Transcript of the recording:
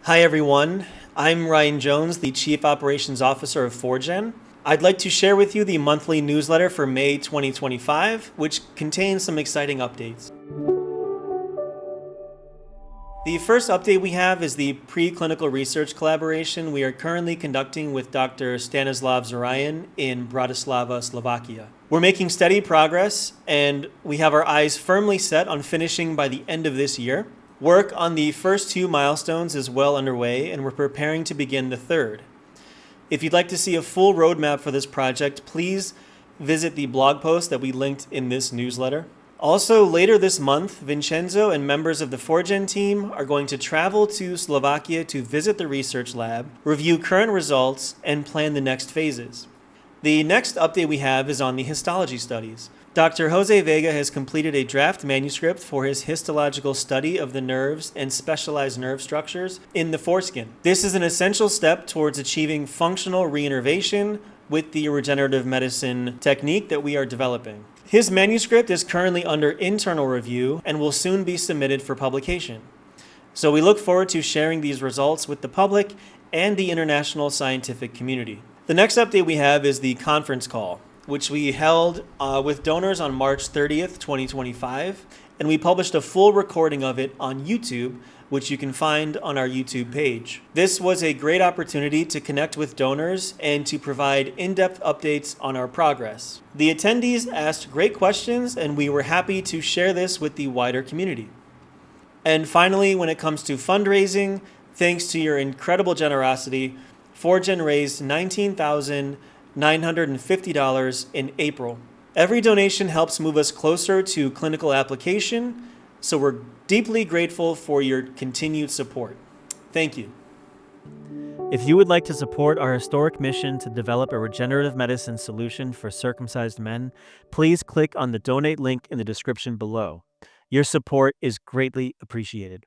Hi everyone, I'm Ryan Jones, the Chief Operations Officer of Foregen. I'd like to share with you the monthly newsletter for May 2025, which contains some exciting updates. The first update we have is the preclinical research collaboration we are currently conducting with Dr. Stanislav Zarayan in Bratislava, Slovakia. We're making steady progress, and we have our eyes firmly set on finishing by the end of this year. Work on the first two milestones is well underway, and we're preparing to begin the third. If you'd like to see a full roadmap for this project, please visit the blog post that we linked in this newsletter. Also, later this month, Vincenzo and members of the Foregen team are going to travel to Slovakia to visit the research lab, review current results, and plan the next phases. The next update we have is on the histology studies. Dr. Jose Vega has completed a draft manuscript for his histological study of the nerves and specialized nerve structures in the foreskin. This is an essential step towards achieving functional reinnervation with the regenerative medicine technique that we are developing. His manuscript is currently under internal review and will soon be submitted for publication. So we look forward to sharing these results with the public and the international scientific community. The next update we have is the conference call, which we held with donors on March 30th, 2025, and we published a full recording of it on YouTube, which you can find on our YouTube page. This was a great opportunity to connect with donors and to provide in-depth updates on our progress. The attendees asked great questions, and we were happy to share this with the wider community. And finally, when it comes to fundraising, thanks to your incredible generosity, Foregen raised $19,950 in April. Every donation helps move us closer to clinical application, so we're deeply grateful for your continued support. Thank you. If you would like to support our historic mission to develop a regenerative medicine solution for circumcised men, please click on the donate link in the description below. Your support is greatly appreciated.